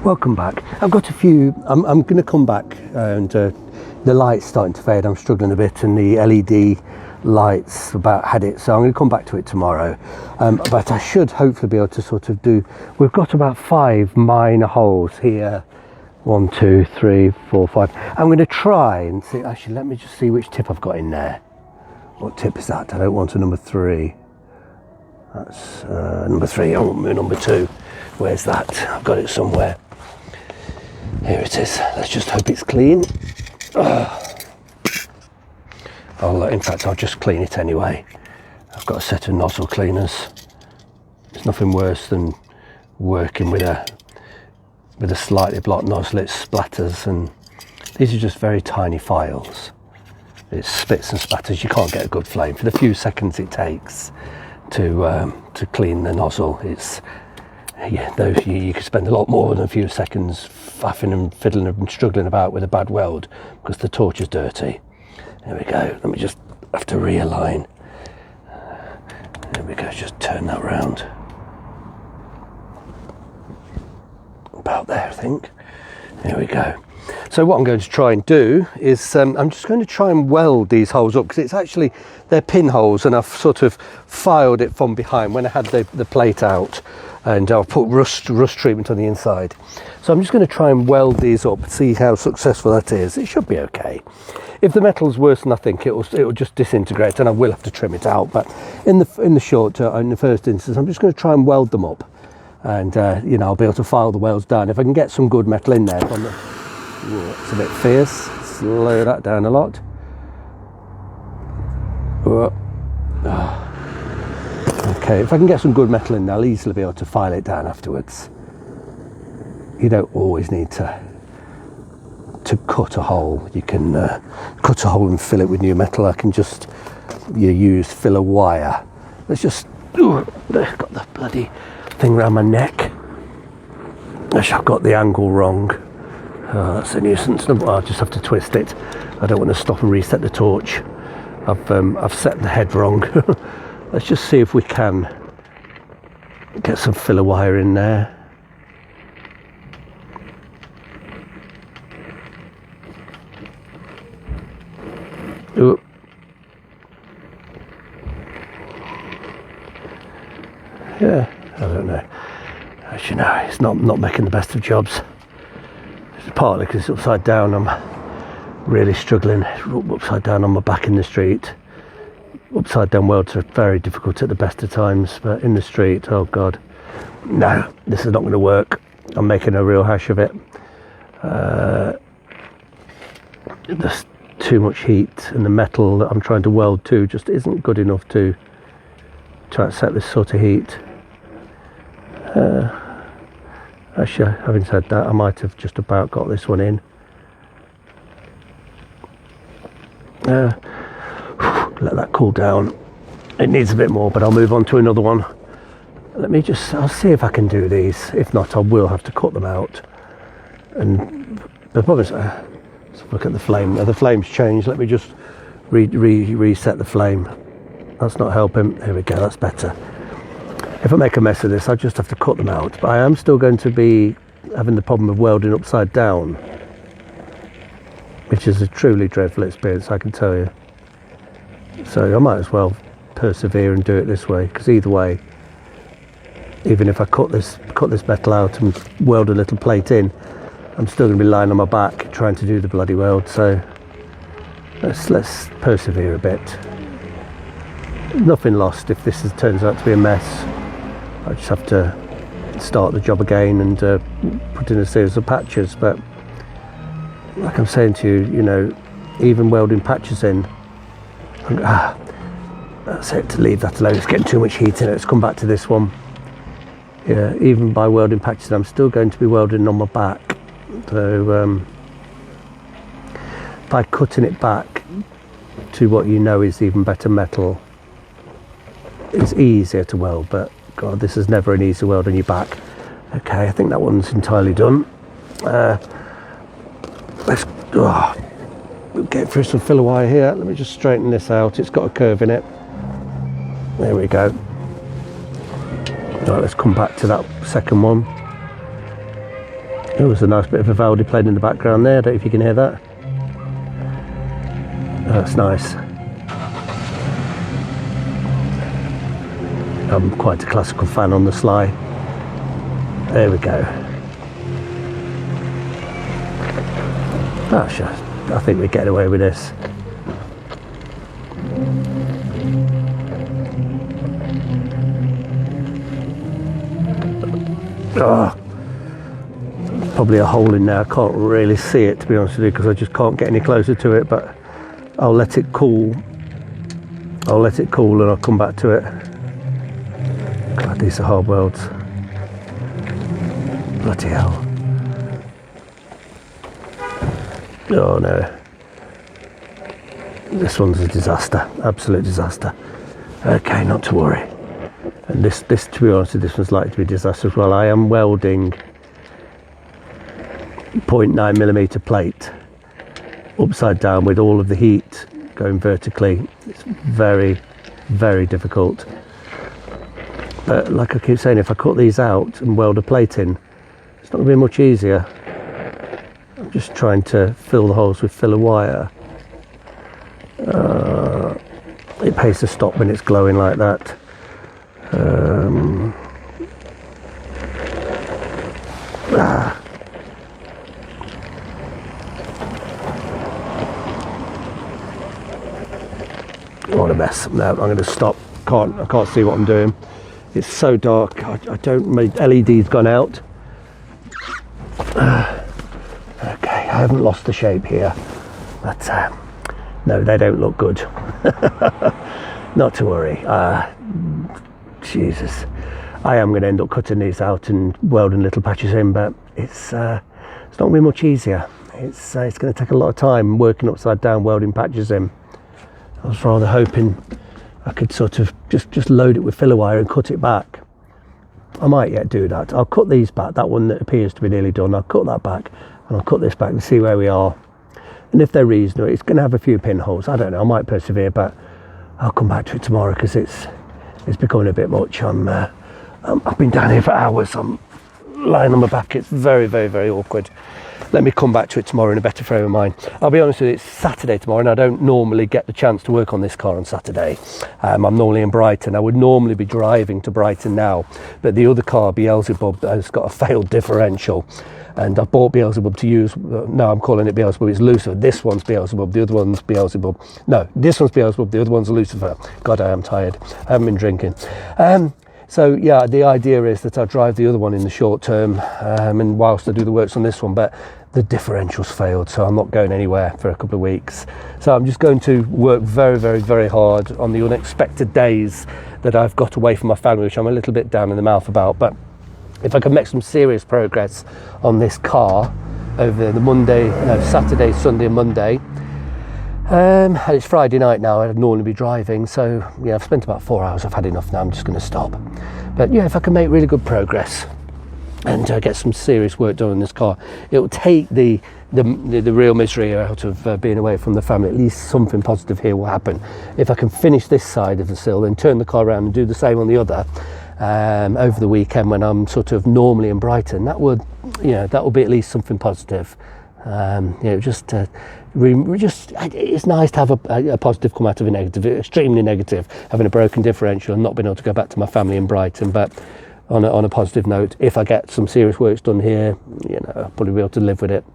Welcome back. I've got a few, I'm going to come back and the light's starting to fade. I'm struggling a bit and the LED lights about had it, so I'm going to come back to it tomorrow. But I should hopefully be able to sort of do, we've got about 5 minor holes here. 1, 2, 3, 4, 5. I'm going to try and see, actually let me just see which tip I've got in there. What tip is that? I don't want a number 3. That's number 3, I want number 2. Where's that? I've got it somewhere. Here it is. Let's just hope it's clean. In fact, I'll just clean it anyway. I've got a set of nozzle cleaners. There's nothing worse than working with a slightly blocked nozzle. It splatters, and these are just very tiny files. It spits and spatters. You can't get a good flame for the few seconds it takes to clean the nozzle. It's you could spend a lot more than a few seconds faffing and fiddling and struggling about with a bad weld because the torch is dirty. There we go. Let me just have to realign. There we go. Just turn that round. About there, I think. There we go. So what I'm going to try and do is I'm just going to try and weld these holes up, because it's actually, they're pinholes, and I've sort of filed it from behind when I had the plate out, and I'll put rust treatment on the inside. So I'm just going to try and weld these up, see how successful that is. It should be okay. If the metal's worse than I think, it'll just disintegrate, and I will have to trim it out. But in the first instance, I'm just going to try and weld them up, and I'll be able to file the welds down. If I can get some good metal in there from the... Ooh, it's a bit fierce. Slow that down a lot. Okay, if I can get some good metal in there, I'll easily be able to file it down afterwards. You don't always need to cut a hole. You can cut a hole and fill it with new metal. I can just use filler wire. Let's just... I've got the bloody thing around my neck. Actually, I've got the angle wrong. Oh, that's a nuisance. I'll just have to twist it. I don't want to stop and reset the torch. I've set the head wrong. Let's just see if we can get some filler wire in there. Ooh. Yeah, I don't know. As you know, it's not making the best of jobs. Partly because it's upside down. I'm really struggling upside down on my back in the street. Upside down welds are very difficult at the best of times, but in the street, oh god, no, this is not going to work. I'm making a real hash of it. There's too much heat, and the metal that I'm trying to weld to just isn't good enough to accept this sort of heat. Actually, having said that, I might have just about got this one in. Let that cool down. It needs a bit more, but I'll move on to another one. I'll see if I can do these. If not, I will have to cut them out. And the problem is, let's look at the flame. The flame's changed. Let me just reset the flame. That's not helping. There we go, that's better. If I make a mess of this, I'll just have to cut them out. But I am still going to be having the problem of welding upside down, which is a truly dreadful experience, I can tell you. So I might as well persevere and do it this way, because either way, even if I cut this metal out and weld a little plate in, I'm still going to be lying on my back trying to do the bloody weld. So let's persevere a bit. Nothing lost if this turns out to be a mess. I just have to start the job again and put in a series of patches. But like I'm saying to you, even welding patches in, that's it, leave that alone. It's getting too much heat in it. Let's come back to this one. Yeah, even by welding patches, I'm still going to be welding on my back. So by cutting it back to what is even better metal, it's easier to weld. But god, this is never an easy weld on your back. Okay, I think that one's entirely done. Let's get through some filler wire here. Let me just straighten this out. It's got a curve in it. There we go. Right, let's come back to that second one. There was a nice bit of Vivaldi playing in the background there. I don't know if you can hear that. Oh, that's nice. I'm quite a classical fan on the sly. There we go. Oh, sure. I think we're getting away with this. Oh, probably a hole in there. I can't really see it, to be honest with you, because I just can't get any closer to it, but I'll let it cool. I'll let it cool and I'll come back to it. God, these are hard welds. Bloody hell. Oh no. This one's a disaster, absolute disaster. Okay, not to worry. And this, to be honest, this one's likely to be a disaster as well. I am welding 0.9mm plate upside down with all of the heat going vertically. It's very, very difficult. But like I keep saying, if I cut these out and weld a plate in, it's not going to be much easier. I'm just trying to fill the holes with filler wire. It pays to stop when it's glowing like that. What a mess. No, I'm going to stop. I can't see what I'm doing. It's so dark. I don't. My LED's gone out. Okay, I haven't lost the shape here, but no, they don't look good. Not to worry. Jesus, I am going to end up cutting these out and welding little patches in, but it's not going to be much easier. It's going to take a lot of time working upside down, welding patches in. I was rather hoping I could sort of just load it with filler wire and cut it back. I might yet do that. I'll cut these back. That one that appears to be nearly done, I'll cut that back and I'll cut this back and see where we are. And if they're reasonable, it's going to have a few pinholes. I don't know. I might persevere, but I'll come back to it tomorrow because it's becoming a bit much. I've been down here for hours. I'm lying on my back. It's very, very, very awkward. Let me come back to it tomorrow in a better frame of mind. I'll be honest with you, it's Saturday tomorrow and I don't normally get the chance to work on this car on Saturday. I'm normally in Brighton. I would normally be driving to Brighton now, but the other car, Beelzebub, has got a failed differential. And I bought Beelzebub to use. No, I'm calling it Beelzebub. It's Lucifer. This one's Beelzebub. The other one's Beelzebub. No, this one's Beelzebub. The other one's Lucifer. God, I am tired. I haven't been drinking. So yeah, the idea is that I drive the other one in the short term, and whilst I do the works on this one, but the differential's failed, so I'm not going anywhere for a couple of weeks. So I'm just going to work very, very, very hard on the unexpected days that I've got away from my family, which I'm a little bit down in the mouth about. But if I can make some serious progress on this car over the Saturday, Sunday and Monday, and it's Friday night now, I'd normally be driving, so yeah, I've spent about 4 hours, I've had enough now, I'm just going to stop. But yeah, if I can make really good progress and get some serious work done on this car, it will take the real misery out of being away from the family. At least something positive here will happen. If I can finish this side of the sill, then turn the car around and do the same on the other, over the weekend when I'm sort of normally in Brighton, that would be at least something positive. It's nice to have a positive come out of a negative. Extremely negative, having a broken differential and not being able to go back to my family in Brighton. But on a positive note, if I get some serious works done here, I'll probably be able to live with it.